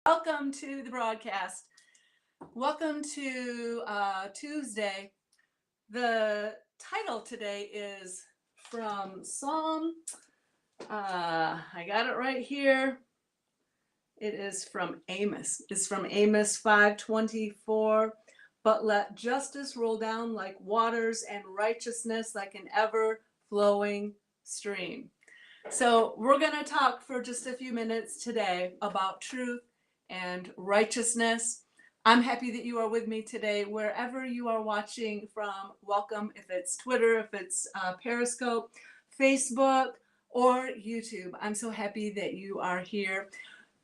Welcome to the broadcast. Welcome to Tuesday. The title today is from Psalm. I got it right here. It is from Amos. It's from Amos 5:24. But let justice roll down like waters and righteousness like an ever flowing stream. So, we're going to talk for just a few minutes today about truth and righteousness. I'm happy that you are with me today, wherever you are watching from. Welcome, if it's Twitter, if it's Periscope, Facebook, or YouTube. I'm so happy that you are here.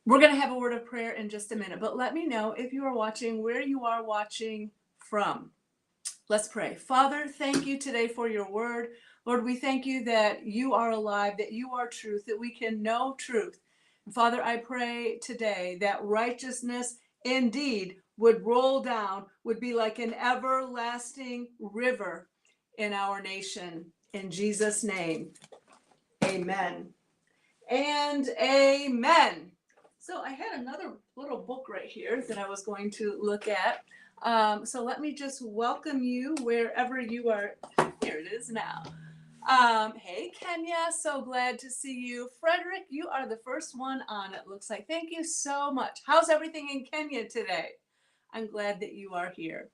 We're going to have a word of prayer in just a minute, but let me know if you are watching, where you are watching from. Let's pray. Father, thank you today for your word. Lord, we thank you that you are alive, that you are truth, that we can know truth. And Father, I pray today that righteousness indeed would roll down, would be like an everlasting river in our nation. In Jesus' name, amen and amen. So I had another little book right here that I was going to look at. So let me just welcome you wherever you are. Here it is now. Hey, Kenya, so glad to see you. Frederick, you are the first one on, it looks like. Thank you so much. How's everything in Kenya today? I'm glad that you are here.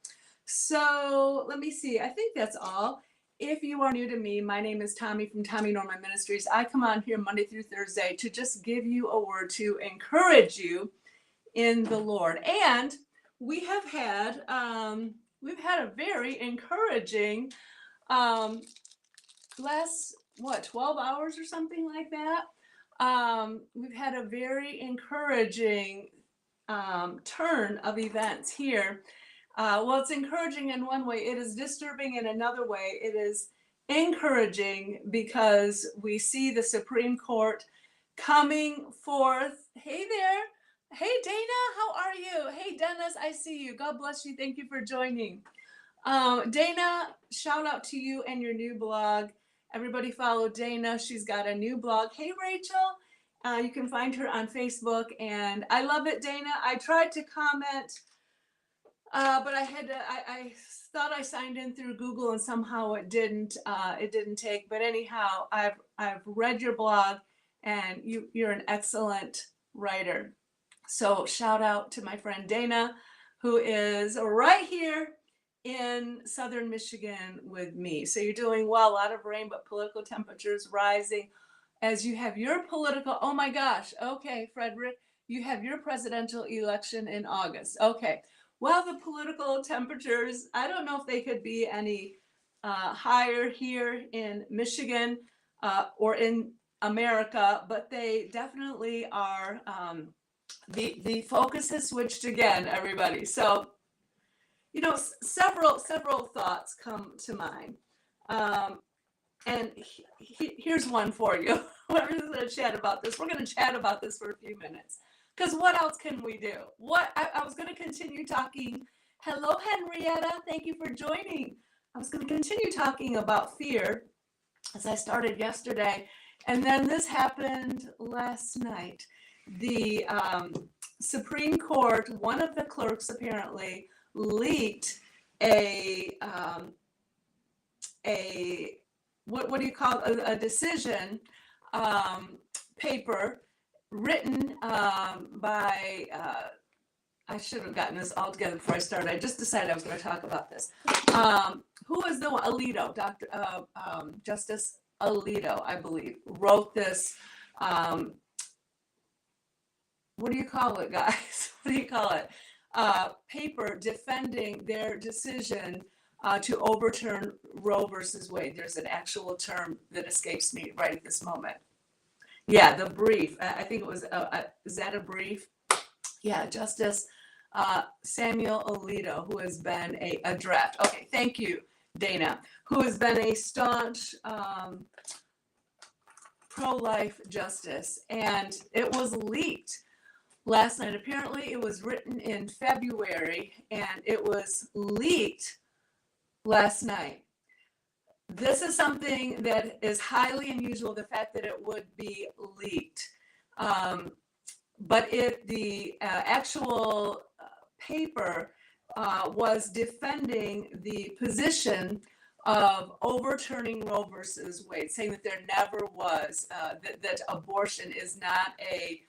So let me see. I think that's all. If you are new to me, my name is Tommy from Tommy Norman Ministries. I come on here Monday through Thursday to just give you a word to encourage you in the Lord. And we have had a very encouraging last 12 hours or something like that. We've had a very encouraging turn of events here. Well, it's encouraging in one way. It is disturbing in another way. It is encouraging because we see the Supreme Court coming forth. Hey there. Hey, Dana, how are you? Hey, Dennis, I see you. God bless you. Thank you for joining. Dana, shout out to you and your new blog. Everybody follow Dana. She's got a new blog. Hey, Rachel. You can find her on Facebook. And I love it, Dana. I tried to comment, but I thought I signed in through Google and somehow it didn't take. But anyhow, I've read your blog and you're an excellent writer. So shout out to my friend Dana, who is right here in southern Michigan with me. So you're doing well. A lot of rain, but political temperatures rising as you have your political. Oh my gosh. Okay, Frederick, you have your presidential election in August. Okay. Well, the political temperatures, I don't know if they could be any higher here in Michigan or in America, but they definitely are. The focus has switched again, everybody. So, several thoughts come to mind. And here's one for you. We're going to chat about this. We're going to chat about this for a few minutes. Because what else can we do? I was going to continue talking. Hello, Henrietta. Thank you for joining. I was going to continue talking about fear as I started yesterday. And then this happened last night. The Supreme Court, one of the clerks apparently leaked a what do you call it? A decision paper written by I should have gotten this all together before I started. I just decided I was going to talk about this. Who was the one? Alito, Dr. Justice Alito, I believe, wrote this. What do you call it, guys? What do you call it? Paper defending their decision to overturn Roe versus Wade. There's an actual term that escapes me right at this moment. Yeah, the brief. I think it was, is that a brief? Yeah, Justice Samuel Alito, who has been a draft. Okay, thank you, Dana, who has been a staunch pro-life justice. And it was leaked last night. Apparently, it was written in February, and it was leaked last night. This is something that is highly unusual, the fact that it would be leaked. but the actual paper was defending the position of overturning Roe versus Wade, saying that there never was, that abortion is not a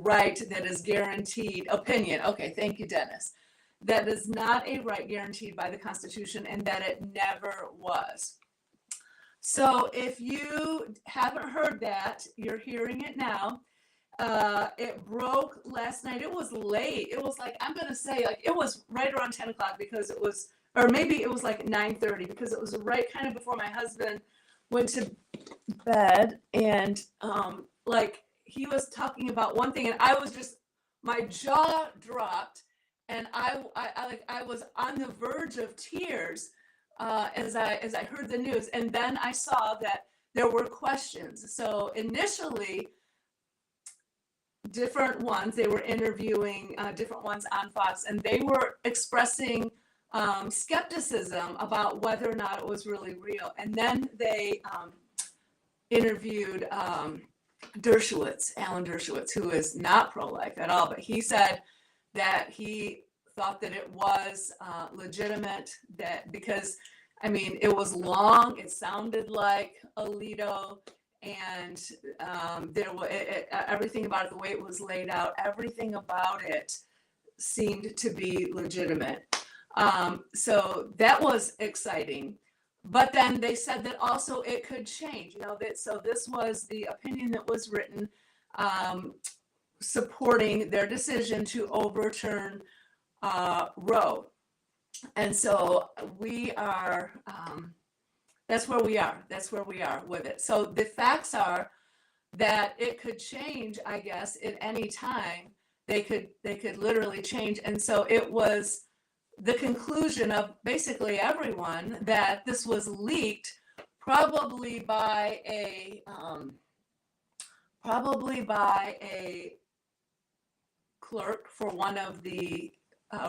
right that is guaranteed. Opinion. Okay, thank you, Dennis. That is not a right guaranteed by the Constitution, and that it never was. So if you haven't heard that, you're hearing it now. It broke last night. It was late. It was like, I'm gonna say, like, it was right around 10 o'clock because it was, or maybe it was like 9:30 because it was right kind of before my husband went to bed, and like he was talking about one thing, and I was just, my jaw dropped, and I was on the verge of tears as I heard the news, and then I saw that there were questions. So initially, different ones, they were interviewing different ones on Fox, and they were expressing skepticism about whether or not it was really real. And then they interviewed Dershowitz, Alan Dershowitz, who is not pro-life at all, but he said that he thought that it was legitimate, that because, I mean, it was long, it sounded like Alito, and there was everything about it, the way it was laid out, everything about it seemed to be legitimate. So that was exciting. But then they said that also it could change, you know, that, so this was the opinion that was written supporting their decision to overturn Roe. And so we are, that's where we are. That's where we are with it. So the facts are that it could change, I guess, at any time. They could literally change. And so it was the conclusion of basically everyone that this was leaked, probably by a clerk for one of the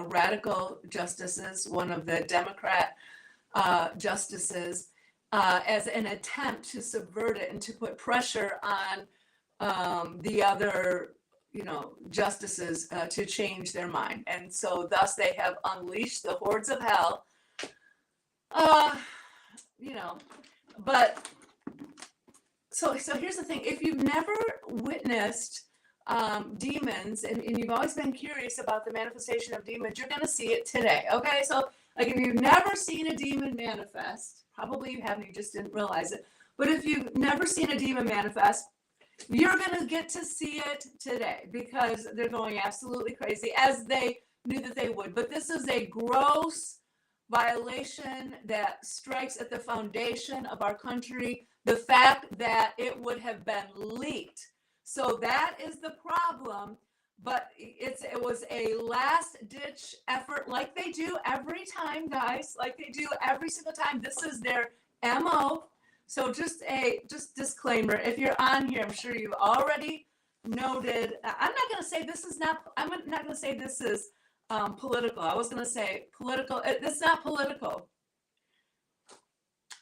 radical justices, one of the Democrat justices, as an attempt to subvert it and to put pressure on the other, you know, justices to change their mind. And so thus they have unleashed the hordes of hell, you know, but so here's the thing. If you've never witnessed demons, and you've always been curious about the manifestation of demons, you're going to see it today. Okay. So like, if you've never seen a demon manifest, probably you haven't, you just didn't realize it. But if you've never seen a demon manifest, you're going to get to see it today, because they're going absolutely crazy, as they knew that they would. But this is a gross violation that strikes at the foundation of our country, the fact that it would have been leaked. So that is the problem. But it was a last ditch effort, like they do every time, guys, like they do every single time. This is their MO. So just disclaimer, if you're on here, I'm sure you've already noted, I'm not going to say this is not, I'm not going to say this is political. I was going to say political. It's not political.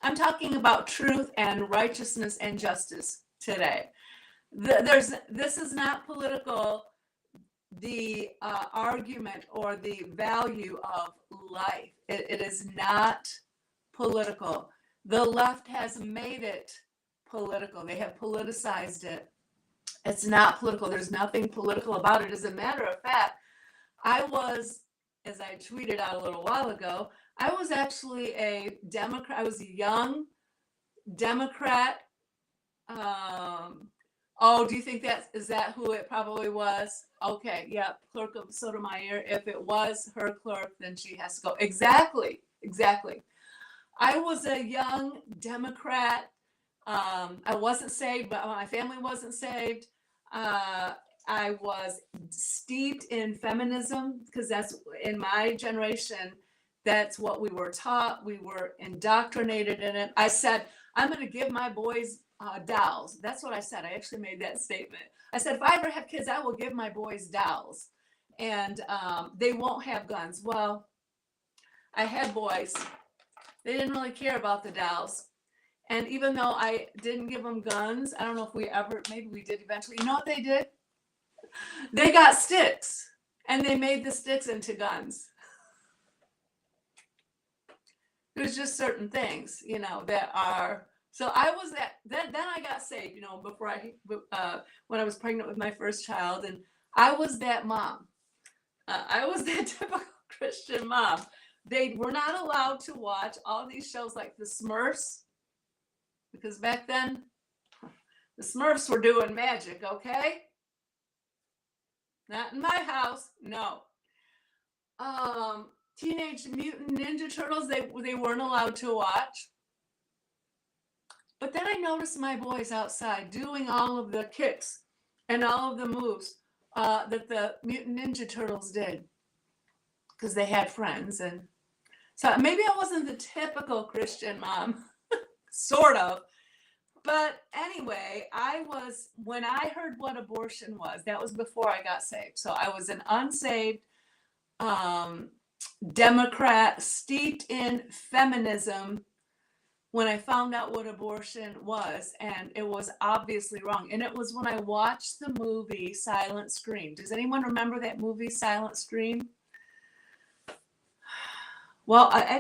I'm talking about truth and righteousness and justice today. This is not political. The argument or the value of life, it is not political. The left has made it political. They have politicized it. It's not political. There's nothing political about it. As a matter of fact, I was, as I tweeted out a little while ago, I was actually a Democrat. I was a young Democrat. Oh, do you think is that who it probably was? Okay, yeah, Clerk of Sotomayor. If it was her clerk, then she has to go. Exactly. I was a young Democrat. I wasn't saved, but my family wasn't saved. I was steeped in feminism, because that's, in my generation, that's what we were taught. We were indoctrinated in it. I said, I'm going to give my boys dolls. That's what I said. I actually made that statement. I said, if I ever have kids, I will give my boys dolls, and they won't have guns. Well, I had boys. They didn't really care about the dolls. And even though I didn't give them guns, I don't know if we ever, maybe we did eventually. You know what they did? They got sticks and they made the sticks into guns. There's just certain things, that are. So I was that. Then I got saved, before when I was pregnant with my first child, and I was that mom. I was that typical Christian mom. They were not allowed to watch all these shows like the Smurfs, because back then the Smurfs were doing magic. Okay, not in my house. No. Teenage Mutant Ninja Turtles, they weren't allowed to watch. But then I noticed my boys outside doing all of the kicks and all of the moves that the Mutant Ninja Turtles did, because they had friends. And so maybe I wasn't the typical Christian mom, sort of. But anyway, when I heard what abortion was, that was before I got saved. So I was an unsaved Democrat steeped in feminism when I found out what abortion was, and it was obviously wrong. And it was when I watched the movie Silent Scream. Does anyone remember that movie, Silent Scream? Well, I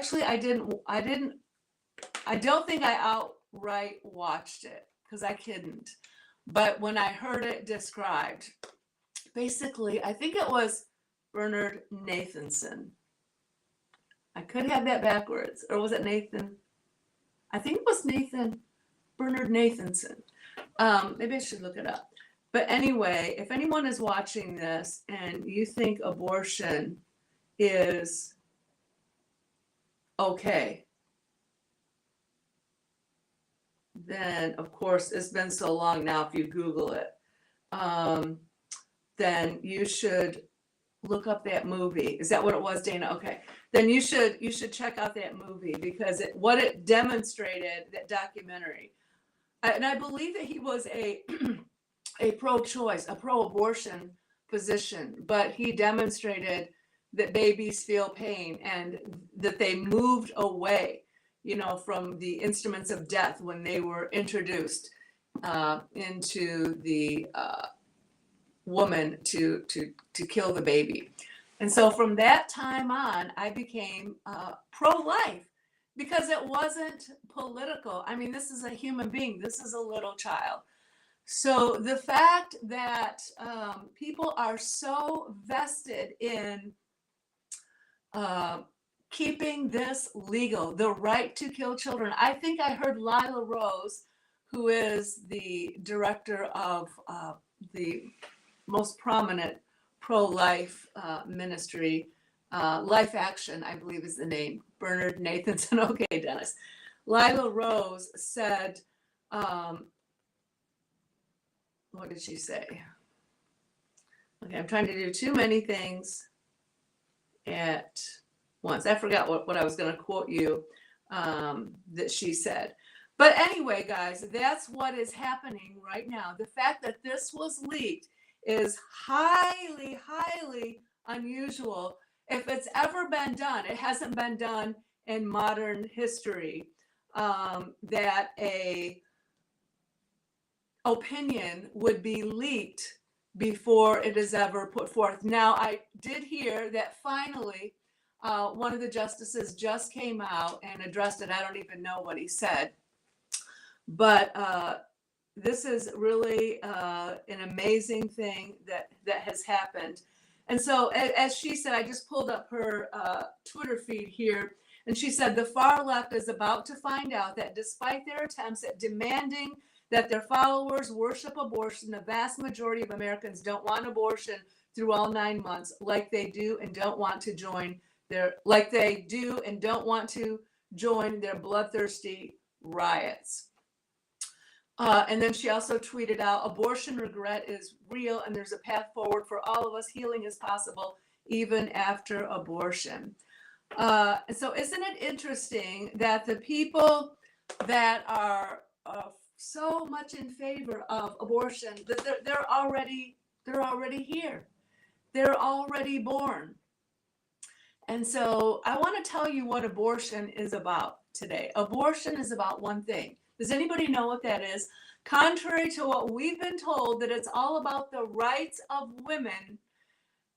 don't think I outright watched it, because I couldn't. But when I heard it described, basically, I think it was Bernard Nathanson. I could have that backwards. Or was it Nathan? I think it was Bernard Nathanson. Maybe I should look it up. But anyway, if anyone is watching this and you think abortion is okay, then of course, it's been so long now, if you Google it, then you should look up that movie. Is that what it was, Dana? Okay. Then you should check out that movie, because what it demonstrated, that documentary, and I believe that he was a pro-choice, a pro-abortion physician, but he demonstrated that babies feel pain and that they moved away, from the instruments of death when they were introduced into the woman to kill the baby. And so from that time on, I became pro-life, because it wasn't political. I mean, this is a human being. This is a little child. So the fact that people are so vested in keeping this legal, the right to kill children. I think I heard Lila Rose, who is the director of the most prominent pro-life ministry, Life Action, I believe is the name. Bernard Nathanson. Okay, Dennis. Lila Rose said, what did she say? Okay, I'm trying to do too many things at once. I forgot what I was going to quote you that she said. But anyway, guys, that's what is happening right now. The fact that this was leaked is highly, highly unusual. If it's ever been done, it hasn't been done in modern history, that a opinion would be leaked before it is ever put forth. Now, I did hear that finally one of the justices just came out and addressed it. I don't even know what he said, but this is really an amazing thing that has happened. And so, as she said, I just pulled up her Twitter feed here, and she said the far left is about to find out that despite their attempts at demanding that their followers worship abortion, the vast majority of Americans don't want abortion through all 9 months, like they do and don't want to join their bloodthirsty riots. And then she also tweeted out, abortion regret is real and there's a path forward for all of us. Healing is possible even after abortion. And so isn't it interesting that the people that are so much in favor of abortion, that they're already here. They're already born. And so I want to tell you what abortion is about today. Abortion is about one thing. Does anybody know what that is? Contrary to what we've been told, that it's all about the rights of women,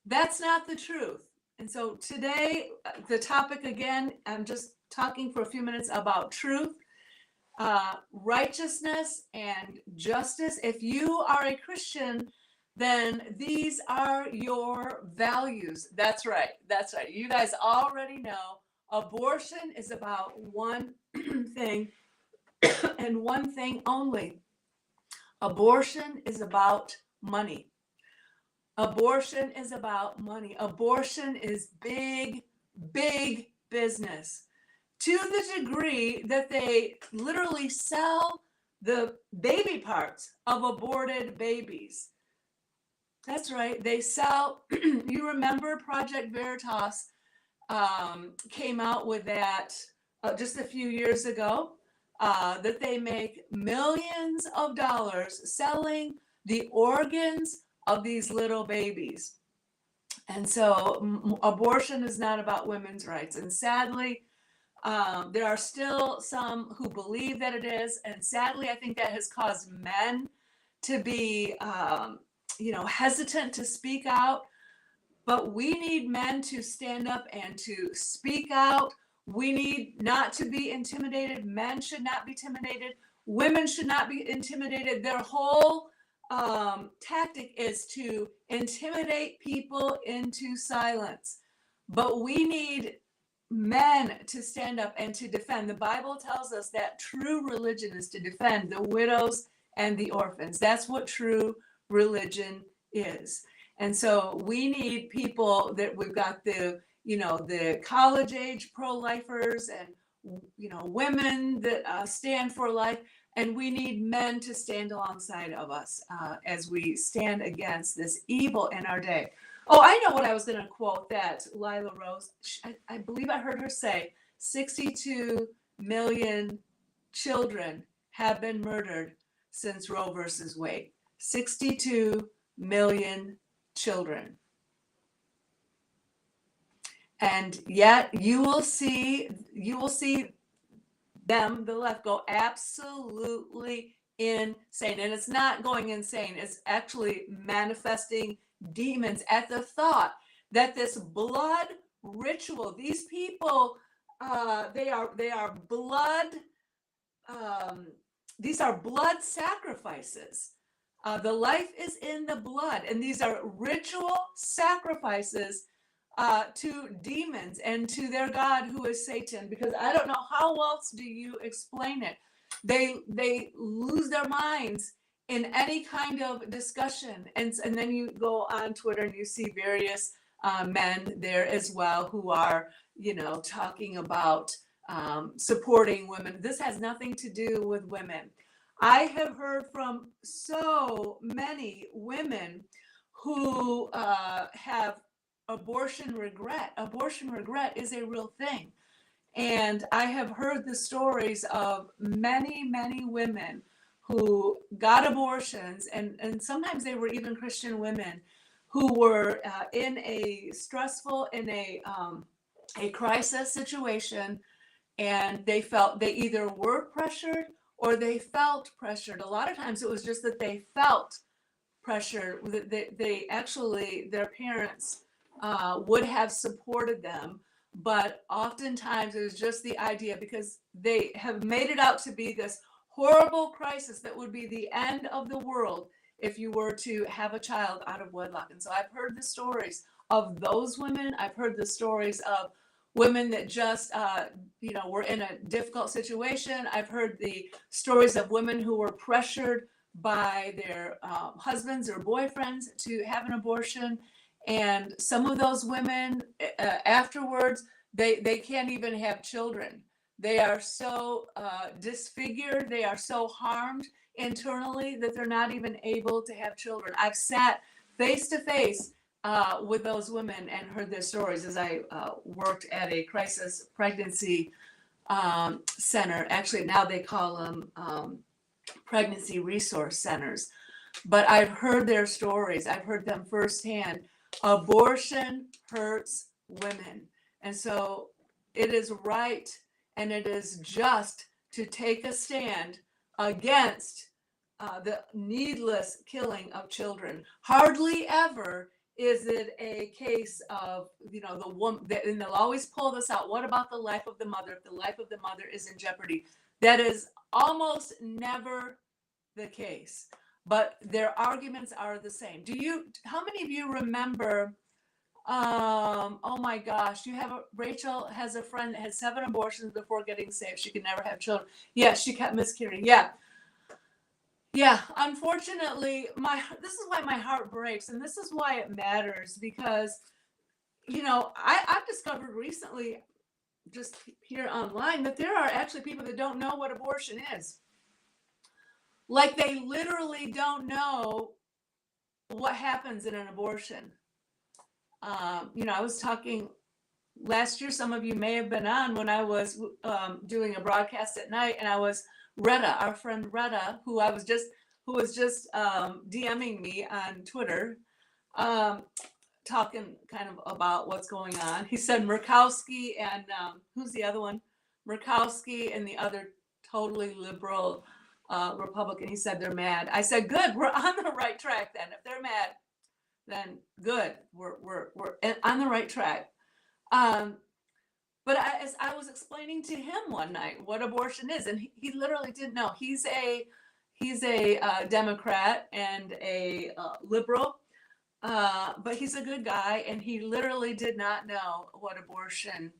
that's not the truth. And so today, the topic again, I'm just talking for a few minutes about truth, righteousness, and justice. If you are a Christian, then these are your values. That's right. That's right. You guys already know abortion is about one thing and one thing only. Abortion is about money. Abortion is about money. Abortion is big, big business, to the degree that they literally sell the baby parts of aborted babies. That's right. They sell, you remember Project Veritas came out with that just a few years ago, that they make millions of dollars selling the organs of these little babies. And so abortion is not about women's rights. And sadly, there are still some who believe that it is. And sadly, I think that has caused men to be, hesitant to speak out. But we need men to stand up and to speak out. We need not to be intimidated. Men should not be intimidated. Women should not be intimidated. Their whole tactic is to intimidate people into silence. But we need men to stand up and to defend. The Bible tells us that true religion is to defend the widows and the orphans. That's what true religion is. And so we need people that we've got the college age pro-lifers and, women that stand for life. And we need men to stand alongside of us as we stand against this evil in our day. Oh, I know what I was going to quote, that Lila Rose, I believe I heard her say, 62 million children have been murdered since Roe versus Wade. 62 million children. And yet you will see them, the left, go absolutely insane. And it's not going insane. It's actually manifesting demons at the thought that this blood ritual, these people, they are blood, these are blood sacrifices. The life is in the blood, and these are ritual sacrifices to demons and to their god, who is Satan. Because I don't know how else do you explain it. They lose their minds in any kind of discussion, and then you go on Twitter and you see various men there as well who are talking about supporting women. This has nothing to do with women. I have heard from so many women who have abortion regret. Abortion regret is a real thing. And I have heard the stories of many, many women who got abortions, and sometimes they were even Christian women who were in a stressful, in a crisis situation, and they either were pressured or they felt pressured. A lot of times it was just that they felt pressured. They actually, their parents would have supported them, but oftentimes it was just the idea, because they have made it out to be this horrible crisis that would be the end of the world if you were to have a child out of wedlock. And so I've heard the stories of those women. I've heard the stories of women that just, were in a difficult situation. I've heard the stories of women who were pressured by their husbands or boyfriends to have an abortion. And some of those women afterwards, they can't even have children. They are so disfigured, they are so harmed internally that they're not even able to have children. I've sat face to face with those women and heard their stories as I worked at a crisis pregnancy center. Actually, now they call them pregnancy resource centers. But I've heard their stories. I've heard them firsthand. Abortion hurts women. And so it is right and it is just to take a stand against the needless killing of children. Hardly ever is it a case of, the woman, and they'll always pull this out. What about the life of the mother? If the life of the mother is in jeopardy, that is almost never the case. But their arguments are the same. How many of you remember, oh my gosh, Rachel has a friend that had 7 abortions before getting saved. She could never have children. Yeah, she kept miscarrying. Yeah, unfortunately, this is why my heart breaks, and this is why it matters, because, I've discovered recently, just here online, that there are actually people that don't know what abortion is. Like, they literally don't know what happens in an abortion. I was talking last year, some of you may have been on when I was doing a broadcast at night, and I was Retta, our friend Retta, who was just DMing me on Twitter, talking kind of about what's going on. He said Murkowski and who's the other one? Murkowski and the other totally liberal Republican. He said they're mad. I said, good, we're on the right track then. If they're mad, then good, we're on the right track. But as I was explaining to him one night what abortion is, and he literally didn't know. He's a Democrat and a liberal, but he's a good guy, and he literally did not know what abortion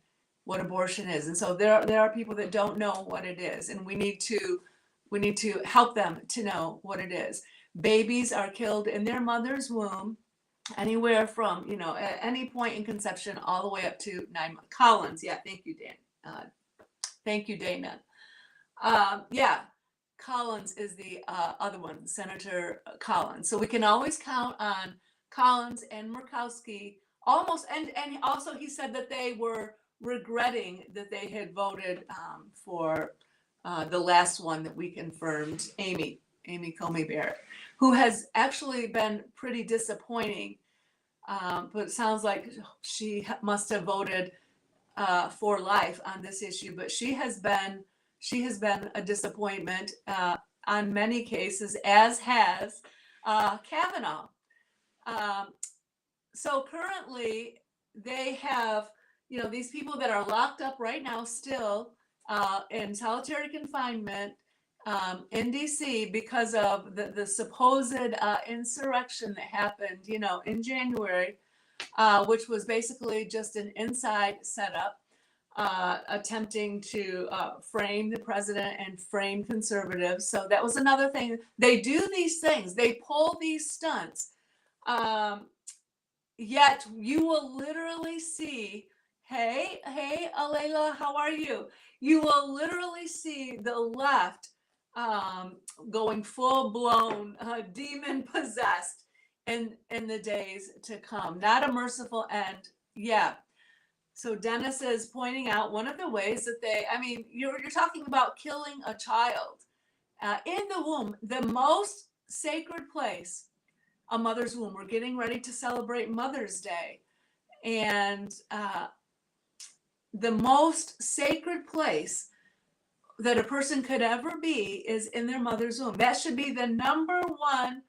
is. And so there are people that don't know what it is, and we need to help them to know what it is. Babies are killed in their mother's womb, anywhere from, at any point in conception all the way up to 9 months. Collins, yeah, thank you, Dan. Thank you, Dana. Yeah, Collins is the other one, Senator Collins. So we can always count on Collins and Murkowski almost, and also he said that they were regretting that they had voted for the last one that we confirmed, Amy Coney Barrett, who has actually been pretty disappointing. But it sounds like she must have voted for life on this issue, but she has been a disappointment on many cases, as has Kavanaugh. So currently they have, these people that are locked up right now still in solitary confinement in DC because of the supposed insurrection that happened, in January, which was basically just an inside setup, attempting to frame the president and frame conservatives. So that was another thing. They do these things, they pull these stunts, yet you will literally see, hey, Alayla, how are you? You will literally see the left going full-blown demon possessed in the days to come. Not a merciful end. Yeah. So Dennis is pointing out one of the ways that you're talking about killing a child in the womb, the most sacred place, a mother's womb. We're getting ready to celebrate Mother's Day, and the most sacred place that a person could ever be is in their mother's womb. That should be the number one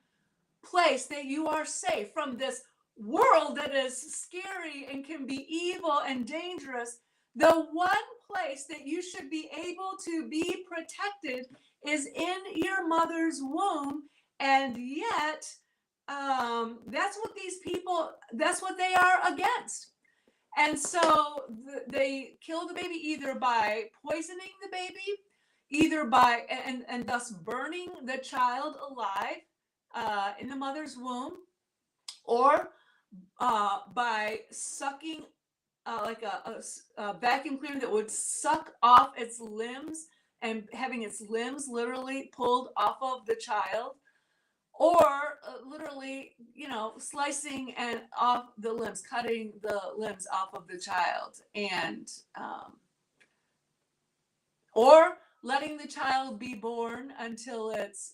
place that you are safe from this world that is scary and can be evil and dangerous. The one place that you should be able to be protected is in your mother's womb. And yet, that's what they are against. And so they kill the baby either by poisoning the baby, either by, and thus burning the child alive in the mother's womb, or by sucking like a vacuum cleaner that would suck off its limbs and having its limbs literally pulled off of the child, or literally, slicing and off the limbs, cutting the limbs off of the child, and or letting the child be born until it's,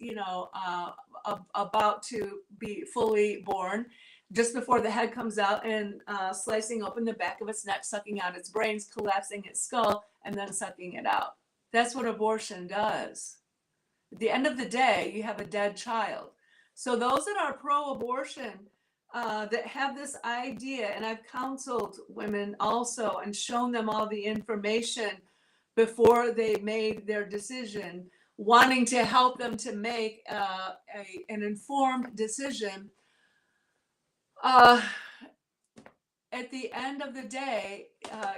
about to be fully born, just before the head comes out, and slicing open the back of its neck, sucking out its brains, collapsing its skull, and then sucking it out. That's what abortion does. At the end of the day, you have a dead child. So those that are pro-abortion, that have this idea, and I've counseled women also and shown them all the information before they made their decision, wanting to help them to make an informed decision. At the end of the day,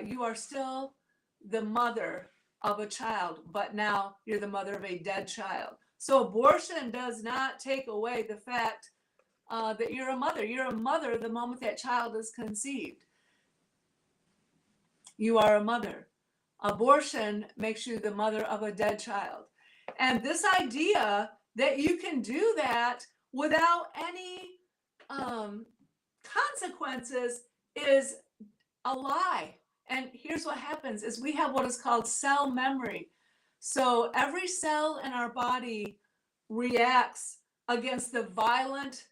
you are still the mother of a child, but now you're the mother of a dead child. So abortion does not take away the fact that you're a mother. You're a mother the moment that child is conceived. You are a mother. Abortion makes you the mother of a dead child. And this idea that you can do that without any consequences is a lie. And here's what happens is we have what is called cell memory. So every cell in our body reacts against the violent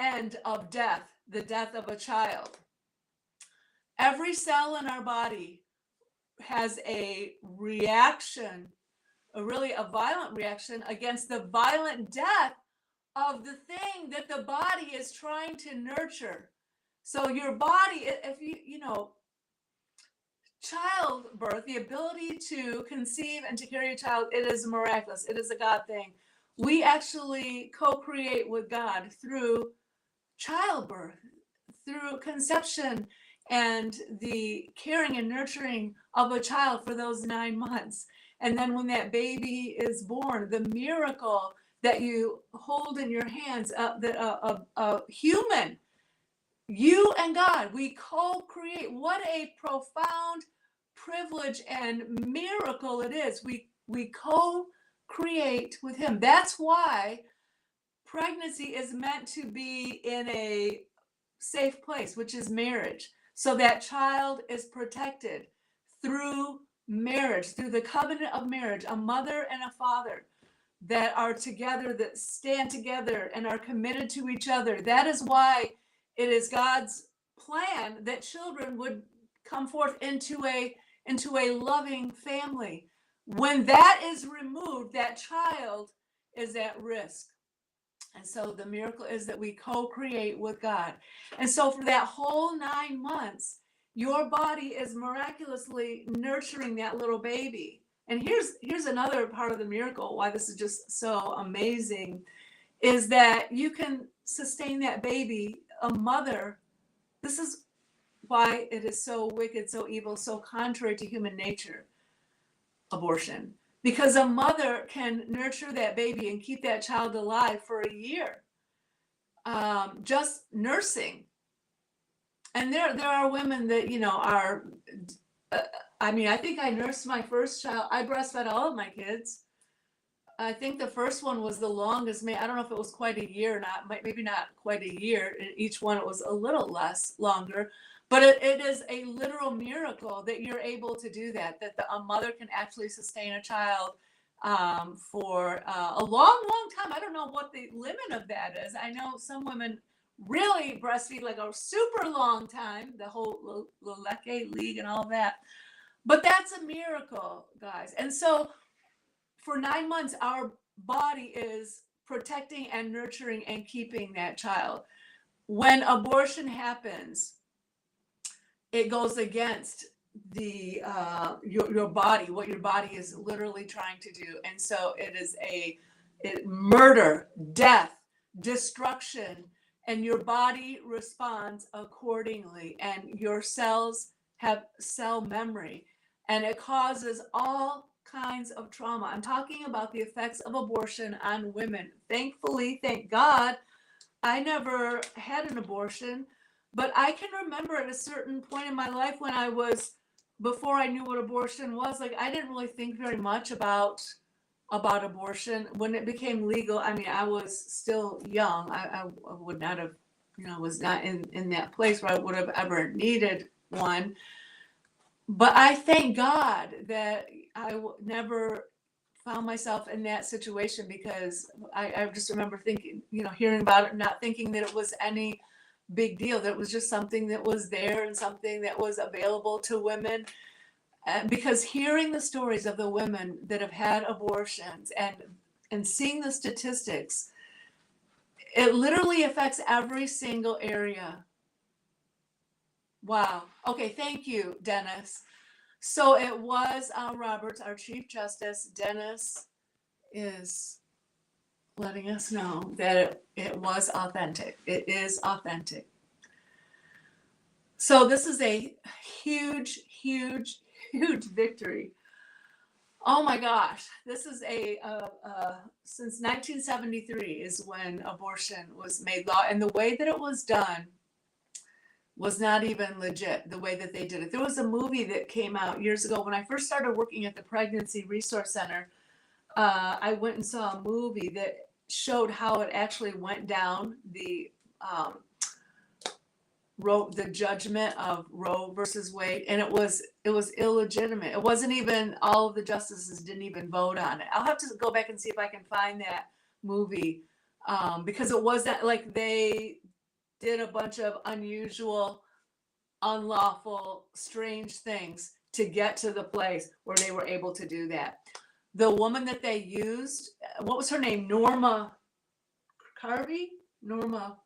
end of death, the death of a child. Every cell in our body has a reaction, a violent reaction against the violent death of the thing that the body is trying to nurture. So your body, if you know, childbirth, the ability to conceive and to carry a child, it is miraculous. It is a God thing. We actually co-create with God through childbirth, through conception, and the caring and nurturing of a child for those 9 months. And then when that baby is born, the miracle that you hold in your hands, a human, you and God, we co-create. What a profound privilege and miracle it is. We co-create with him. That's why pregnancy is meant to be in a safe place, which is marriage. So that child is protected through marriage, through the covenant of marriage, a mother and a father that are together, that stand together and are committed to each other. That is why it is God's plan that children would come forth into a loving family. When that is removed, that child is at risk. And so the miracle is that we co-create with God. And so for that whole 9 months, your body is miraculously nurturing that little baby. And here's another part of the miracle, why this is just so amazing, is that you can sustain that baby, a mother. This is why it is so wicked, so evil, so contrary to human nature, abortion. Because a mother can nurture that baby and keep that child alive for a year, just nursing. And there are women that, you know, are, I mean, I think I nursed my first child. I breastfed all of my kids. I think the first one was the longest. I don't know if it was quite a year or not, maybe not quite a year. Each one, it was a little less longer. But it is a literal miracle that you're able to do that, a mother can actually sustain a child for a long, long time. I don't know what the limit of that is. I know some women really breastfeed like a super long time, the whole Leleke League and all that. But that's a miracle, guys. And so for 9 months, our body is protecting and nurturing and keeping that child. When abortion happens, it goes against the your body, what your body is literally trying to do. And so it is murder, death, destruction, and your body responds accordingly. And your cells have cell memory, and it causes all kinds of trauma. I'm talking about the effects of abortion on women. Thankfully, thank God, I never had an abortion. But I can remember at a certain point in my life when before I knew what abortion was, like I didn't really think very much about abortion. When it became legal, I mean, I was still young. I would not have, you know, was not in that place where I would have ever needed one. But I thank God that I never found myself in that situation, because I just remember thinking, you know, hearing about it, not thinking that it was any big deal, that it was just something that was there and something that was available to women. Because hearing the stories of the women that have had abortions, and and seeing the statistics, it literally affects every single area. Wow. Okay, thank you, Dennis. So it was Roberts, our Chief Justice. Dennis is letting us know that it was authentic. It is authentic. So this is a huge, huge, huge victory. Oh my gosh, this is since 1973 is when abortion was made law, and the way that it was done was not even legit, the way that they did it. There was a movie that came out years ago when I first started working at the Pregnancy Resource Center. I went and saw a movie that showed how it actually went down, the judgment of Roe versus Wade, and it was illegitimate. It wasn't even, all of the justices didn't even vote on it. I'll have to go back and see if I can find that movie, because it wasn't like they did a bunch of unusual, unlawful, strange things to get to the place where they were able to do that. The woman that they used, what was her name? Norma Carvey? Norma.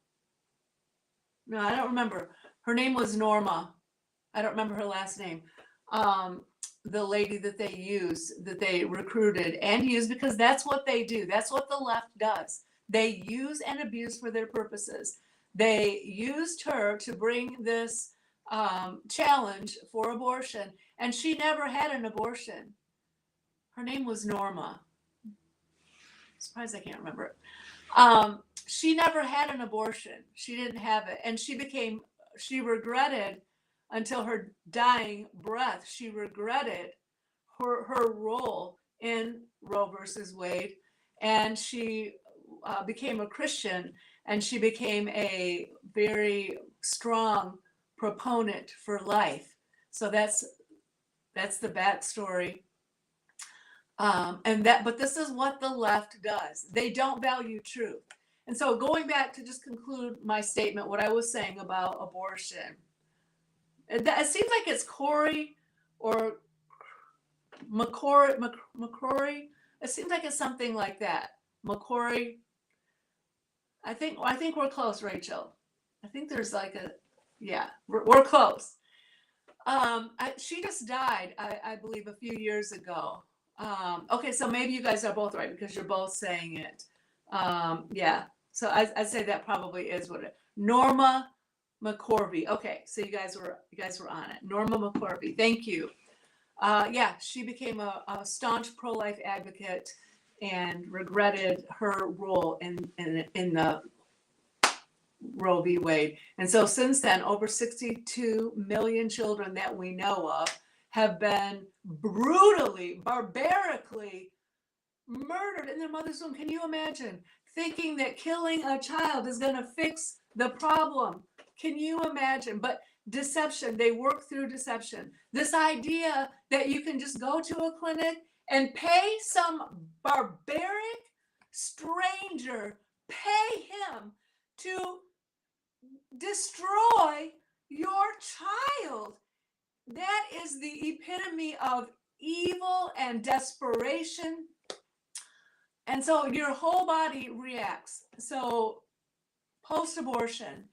No, I don't remember. Her name was Norma. I don't remember her last name. The lady that they used, that they recruited and used, because that's what they do. That's what the left does. They use and abuse for their purposes. They used her to bring this challenge for abortion, and she never had an abortion. Her name was Norma. I'm surprised I can't remember it. She never had an abortion. She didn't have it. And she regretted until her dying breath, she regretted her role in Roe versus Wade. And she became a Christian, and she became a very strong proponent for life. So that's the backstory. But this is what the left does. They don't value truth. And so going back to just conclude my statement, what I was saying about abortion, it seems like it's Corey or McCrory. It seems like it's something like that. McCrory. I think we're close, Rachel. I think there's like we're close. She just died, I believe, a few years ago. Okay, so maybe you guys are both right because you're both saying it. Yeah, so I'd say that probably is what it. Norma McCorvey. Okay, so you guys were on it. Norma McCorvey. Thank you. Yeah, she became a staunch pro-life advocate and regretted her role in the Roe v. Wade. And so since then, over 62 million children that we know of have been brutally, barbarically murdered in their mother's womb. Can you imagine thinking that killing a child is going to fix the problem? Can you imagine? But deception, they work through deception. This idea that you can just go to a clinic and pay some barbaric stranger, pay him to destroy your child. That is the epitome of evil and desperation. And so your whole body reacts. So post-abortion,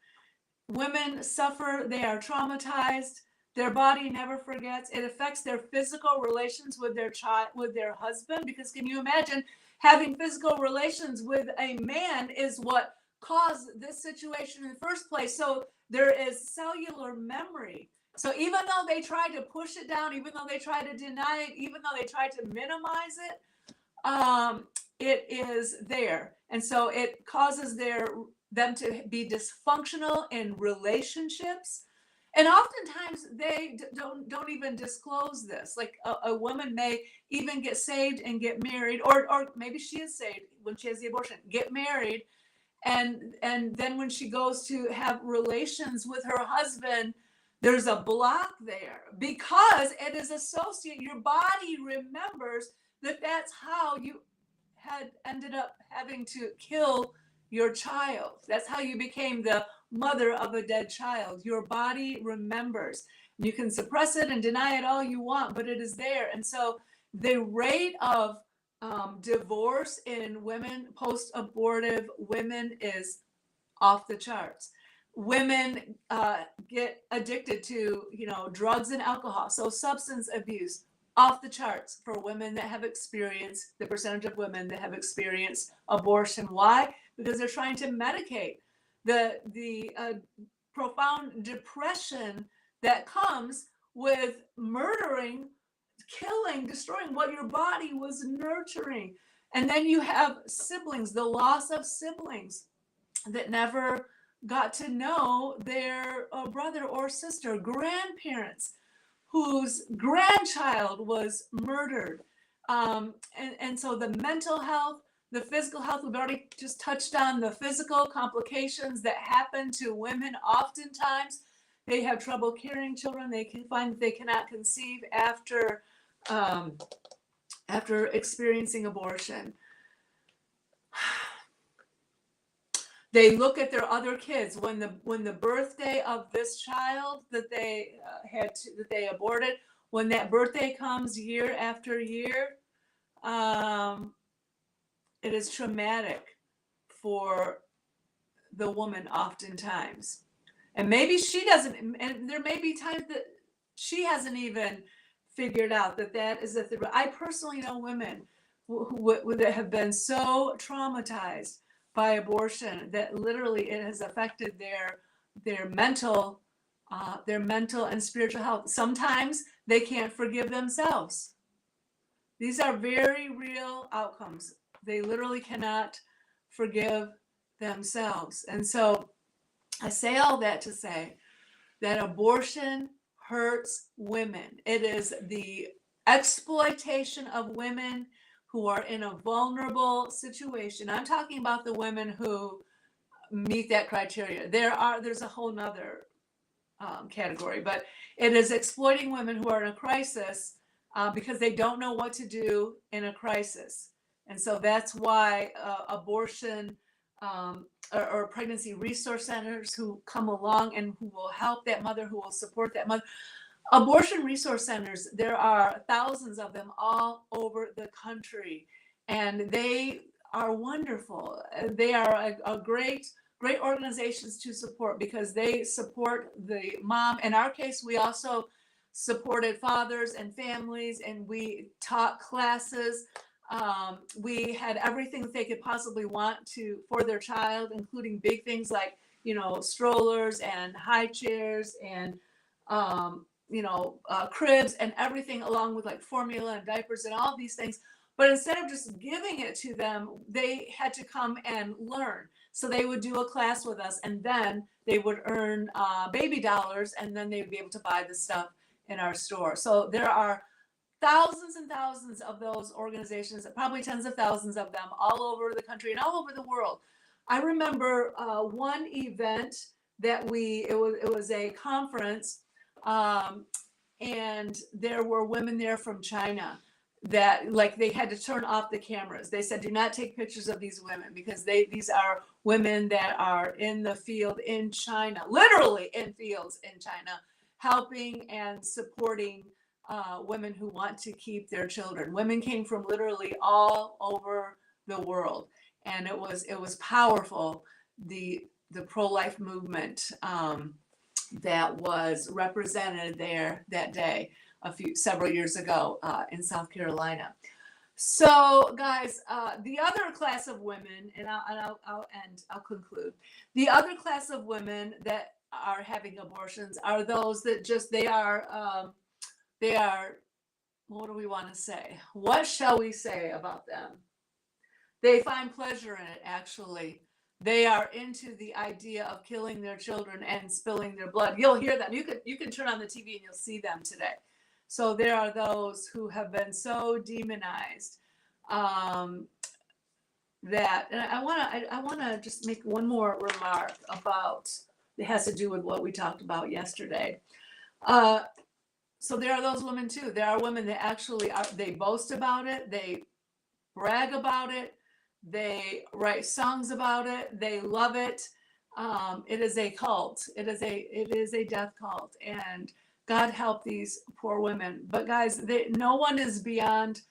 women suffer, they are traumatized, their body never forgets. It affects their physical relations with their child, with their husband, because can you imagine having physical relations with a man is what caused this situation in the first place. So there is cellular memory. So even though they try to push it down, even though they try to deny it, even though they try to minimize it, it is there. And so it causes them to be dysfunctional in relationships. And oftentimes they don't even disclose this. Like a woman may even get saved and get married, or maybe she is saved when she has the abortion, get married. And then when she goes to have relations with her husband, there's a block there because it is associated. Your body remembers that that's how you had ended up having to kill your child. That's how you became the mother of a dead child. Your body remembers. You can suppress it and deny it all you want, but it is there. And so the rate of Divorce in women, post-abortive women, is off the charts. Women get addicted to, drugs and alcohol. So substance abuse, off the charts for women that have experienced, the percentage of women that have experienced abortion. Why? Because they're trying to medicate the profound depression that comes with murdering, killing, destroying what your body was nurturing. And then you have siblings, the loss of siblings that never got to know their brother or sister, grandparents whose grandchild was murdered. And so the mental health, the physical health, we've already just touched on the physical complications that happen to women. Oftentimes, they have trouble carrying children. They can find that they cannot conceive after experiencing abortion. They look at their other kids when the birthday of this child that they that they aborted, when that birthday comes year after year, it is traumatic for the woman oftentimes. And maybe she doesn't, and there may be times that she hasn't even figured out that is a thing. I personally know women who have been so traumatized by abortion that literally it has affected their mental and spiritual health. Sometimes they can't forgive themselves. These are very real outcomes. They literally cannot forgive themselves. And so I say all that to say that abortion hurts women. It is the exploitation of women who are in a vulnerable situation. I'm talking about the women who meet that criteria. There's a whole nother category, but it is exploiting women who are in a crisis because they don't know what to do in a crisis. And so that's why abortion or pregnancy resource centers who come along and who will help that mother, who will support that mother. Abortion resource centers, there are thousands of them all over the country, and they are wonderful. They are a great organizations to support because they support the mom. In our case, we also supported fathers and families, and we taught classes. We had everything that they could possibly want for their child, including big things like, strollers and high chairs and, cribs and everything, along with like formula and diapers and all these things. But instead of just giving it to them, they had to come and learn. So they would do a class with us, and then they would earn baby dollars, and then they would be able to buy the stuff in our store. So there are thousands and thousands of those organizations, probably tens of thousands of them all over the country and all over the world. I remember one event that it was a conference, and there were women there from China that, like, they had to turn off the cameras. They said, do not take pictures of these women because these are women that are in the field in China, literally in fields in China, helping and supporting women who want to keep their children. Women came from literally all over the world, and it was powerful. The pro-life movement that was represented there that day several years ago in South Carolina. So, guys, the other class of women, and I'll conclude. The other class of women that are having abortions are those that they are. What do we want to say? What shall we say about them? They find pleasure in it, actually. They are into the idea of killing their children and spilling their blood. You'll hear them. You can turn on the TV and you'll see them today. So there are those who have been so demonized that, and I want to just make one more remark about, it has to do with what we talked about yesterday. So there are those women too. There are women that actually they boast about it. They brag about it. They write songs about it. They love it. It is a cult. It is a death cult. And God help these poor women. But guys, no one is beyond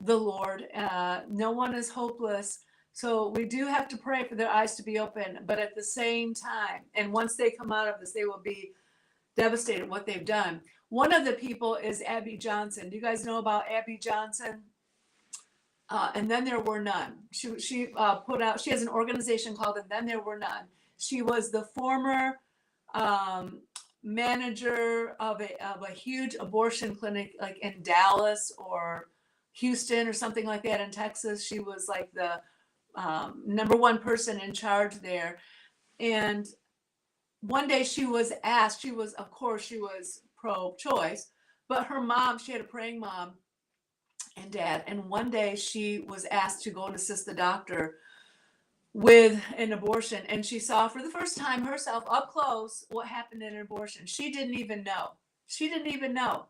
the Lord. No one is hopeless. So we do have to pray for their eyes to be open. But at the same time, and once they come out of this, they will be devastated what they've done. One of the people is Abby Johnson. Do you guys know about Abby Johnson? And then there were none. She put out. She has an organization called And Then There Were None. She was the former manager of a huge abortion clinic, like in Dallas or Houston or something like that in Texas. She was like the number one person in charge there. And one day she was asked. Of course, she was pro-choice, but her mom. She had a praying mom and dad. And one day she was asked to go and assist the doctor with an abortion. And she saw for the first time herself up close what happened in an abortion. She didn't even know. She didn't even know.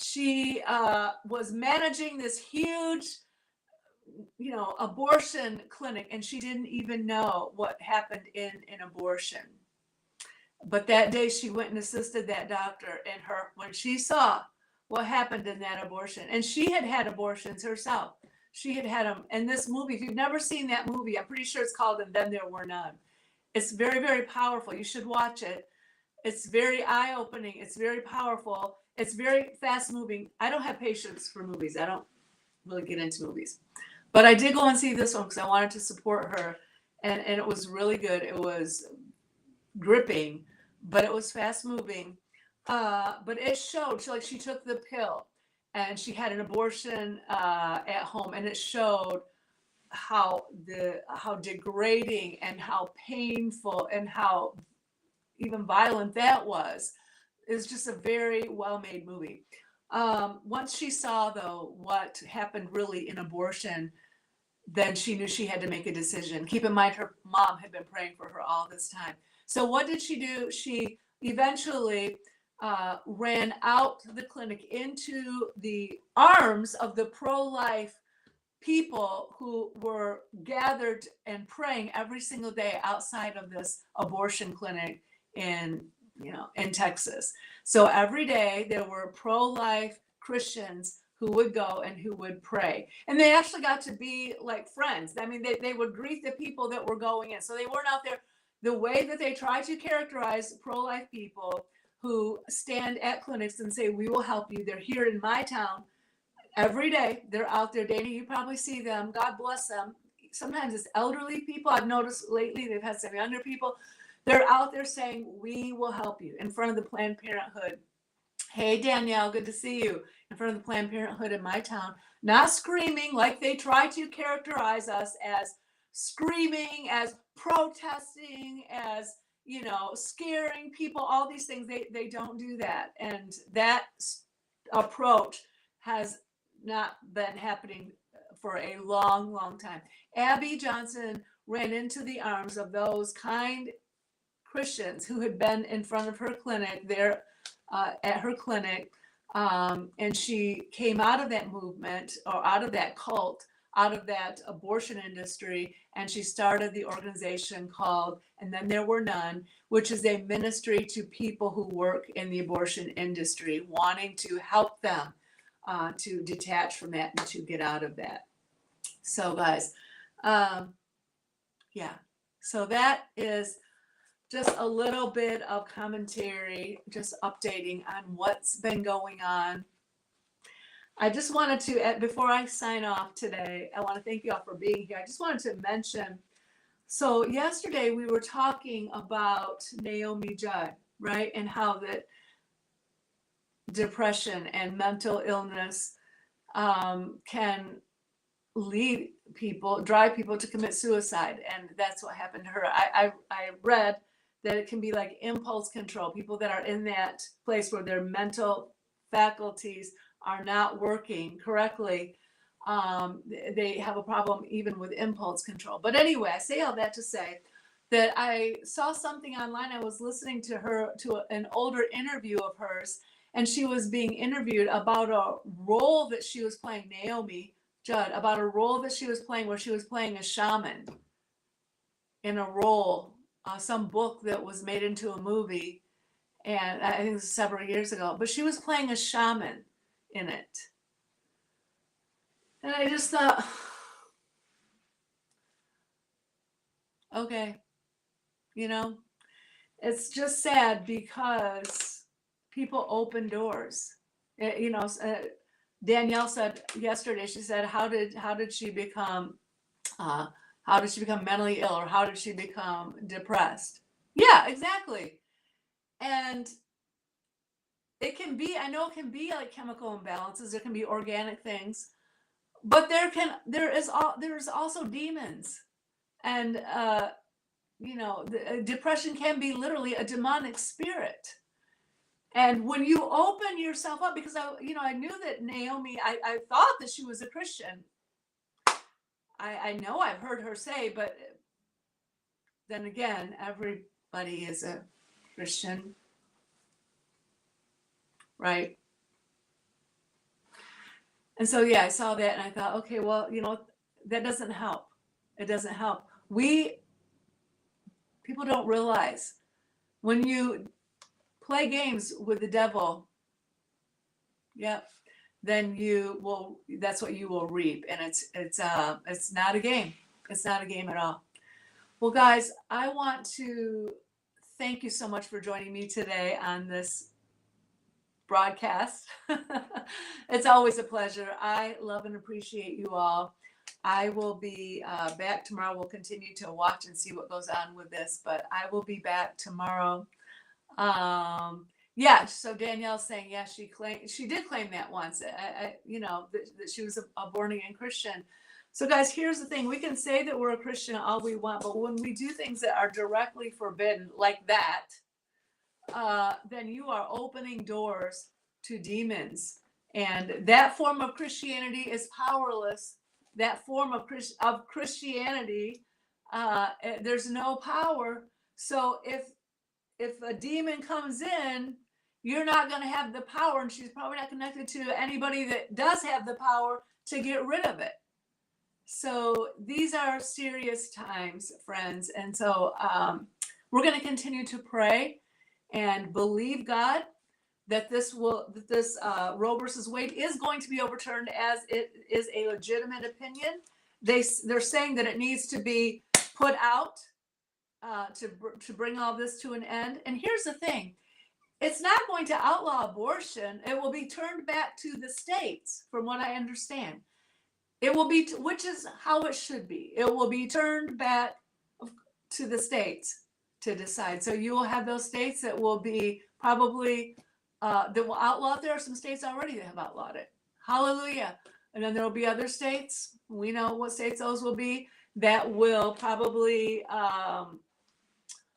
She was managing this huge, abortion clinic, and she didn't even know what happened in an abortion. But that day she went and assisted that doctor, and when she saw what happened in that abortion, and she had had abortions herself. She had had them. And this movie, if you've never seen that movie, I'm pretty sure it's called And Then There Were None. It's very, very powerful. You should watch it. It's very eye-opening. It's very powerful. It's very fast-moving. I don't have patience for movies. I don't really get into movies. But I did go and see this one because I wanted to support her. And it was really good. It was gripping, but it was fast-moving. But it showed, she took the pill and she had an abortion at home, and it showed how degrading and how painful and how even violent that was. It's just a very well-made movie. Once she saw, though, what happened really in abortion, then she knew she had to make a decision. Keep in mind, her mom had been praying for her all this time. So what did she do? She eventually ran out the clinic into the arms of the pro-life people who were gathered and praying every single day outside of this abortion clinic in Texas. So every day there were pro-life Christians who would go and who would pray. And they actually got to be like friends. I mean, they would greet the people that were going in. So they weren't out there the way that they try to characterize pro-life people who stand at clinics and say, we will help you. They're here in my town every day. They're out there dating. You probably see them. God bless them. Sometimes it's elderly people. I've noticed lately they've had some younger people. They're out there saying, we will help you in front of the Planned Parenthood. Hey, Danielle, good to see you in front of the Planned Parenthood in my town. Not screaming like they try to characterize us as screaming, as protesting, as scaring people, all these things. They don't do that. And that approach has not been happening for a long, long time. Abby Johnson ran into the arms of those kind Christians who had been in front of her clinic there at her clinic. And she came out of that movement, or out of that cult, out of that abortion industry, and she started the organization called And Then There Were None, which is a ministry to people who work in the abortion industry, wanting to help them to detach from that and to get out of that. So guys, so that is just a little bit of commentary, just updating on what's been going on. I just wanted to, before I sign off today, I want to thank you all for being here. I just wanted to mention, so yesterday we were talking about Naomi Judd, right? And how that depression and mental illness can drive people to commit suicide. And that's what happened to her. I read that it can be like impulse control. People that are in that place where their mental faculties are not working correctly, they have a problem even with impulse control. But anyway, I say all that to say that I saw something online. I was listening to an older interview of hers, and she was being interviewed about a role that she was playing, Naomi Judd, about a role that she was playing where she was playing a shaman in a role, some book that was made into a movie. And I think it was several years ago, but she was playing a shaman in it. And I just thought, okay, you know, it's just sad because people open doors. Danielle said yesterday, she said, how did she become mentally ill, or how did she become depressed? Yeah, exactly. And I know it can be like chemical imbalances, there can be organic things, but there's also demons. And depression can be literally a demonic spirit. And when you open yourself up, because I knew that Naomi, I thought that she was a Christian. I know I've heard her say, but then again, everybody is a Christian, right? And so, yeah, I saw that and I thought, okay, well, that doesn't help. It doesn't help. People don't realize when you play games with the devil, yep, then that's what you will reap. And it's not a game. It's not a game at all. Well, guys, I want to thank you so much for joining me today on this broadcast. It's always a pleasure. I love and appreciate you all. I will be back tomorrow. We'll continue to watch and see what goes on with this, but I will be back tomorrow. Yeah, so Danielle's saying, yeah, she did claim that once, that she was a born again Christian. So guys, here's the thing. We can say that we're a Christian all we want, but when we do things that are directly forbidden like that, then you are opening doors to demons. And that form of Christianity is powerless. That form of Christianity, there's no power. So if a demon comes in, you're not going to have the power, and she's probably not connected to anybody that does have the power to get rid of it. So these are serious times, friends. And so we're going to continue to pray and believe God that this Roe versus Wade is going to be overturned, as it is a legitimate opinion. They're saying that it needs to be put out to bring all this to an end. And here's the thing. It's not going to outlaw abortion. It will be turned back to the states, from what I understand. It will be, which is how it should be. It will be turned back to the states to decide. So you will have those states that will be probably, that will outlaw it. There are some states already that have outlawed it. Hallelujah. And then there will be other states. We know what states those will be, that will probably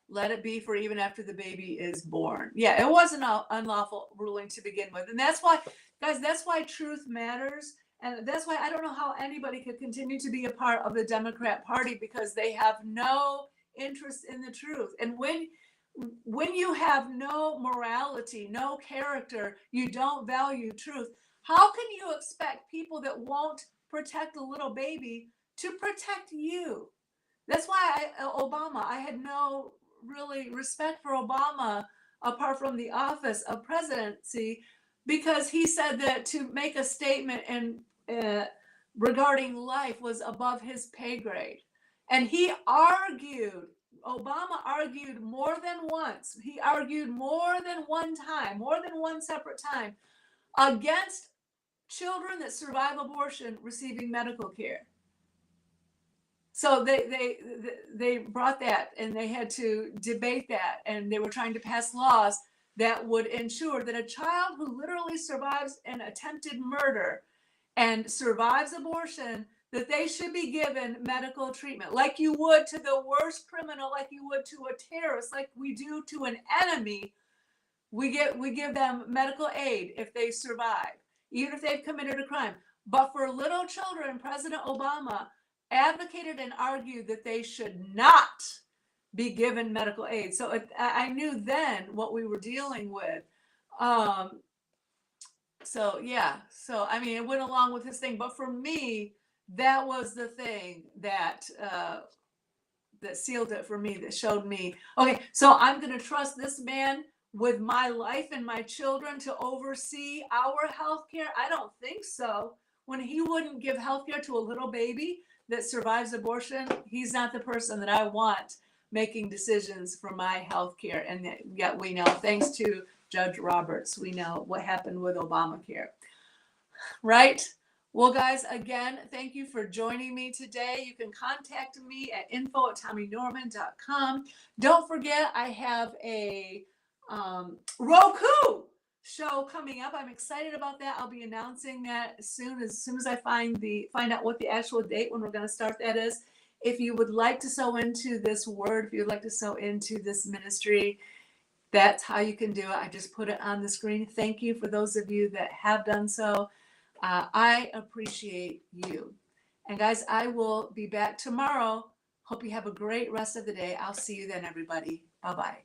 let it be for even after the baby is born. Yeah, it was an unlawful ruling to begin with. And that's why, guys, that's why truth matters. And that's why I don't know how anybody could continue to be a part of the Democrat Party, because they have no interest in the truth. And when you have no morality, no character, you don't value truth, how can you expect people that won't protect a little baby to protect you? That's why Obama, I had no really respect for Obama apart from the office of presidency, because he said that to make a statement regarding life was above his pay grade. And Obama argued more than once. He argued more than one time, more than one separate time, against children that survive abortion receiving medical care. So they brought that, and they had to debate that, and they were trying to pass laws that would ensure that a child who literally survives an attempted murder and survives abortion, that they should be given medical treatment, like you would to the worst criminal, like you would to a terrorist, like we do to an enemy. We give them medical aid if they survive, even if they've committed a crime. But for little children, President Obama advocated and argued that they should not be given medical aid. So I knew then what we were dealing with. So yeah, so I mean, it went along with his thing, but for me, that was the thing that sealed it for me, that showed me, okay, so I'm going to trust this man with my life and my children to oversee our health care? I don't think so. when he wouldn't give healthcare to a little baby that survives abortion, he's not the person that I want making decisions for my healthcare. And yet we know, thanks to Judge Roberts, we know what happened with Obamacare, right? Well, guys, again, thank you for joining me today. You can contact me at info@tommynorman.com. Don't forget, I have a Roku show coming up. I'm excited about that. I'll be announcing that soon as I find out what the actual date when we're going to start that is. If you would like to sow into this word, if you would like to sow into this ministry, that's how you can do it. I just put it on the screen. Thank you for those of you that have done so. I appreciate you. And guys, I will be back tomorrow. Hope you have a great rest of the day. I'll see you then, everybody. Bye-bye.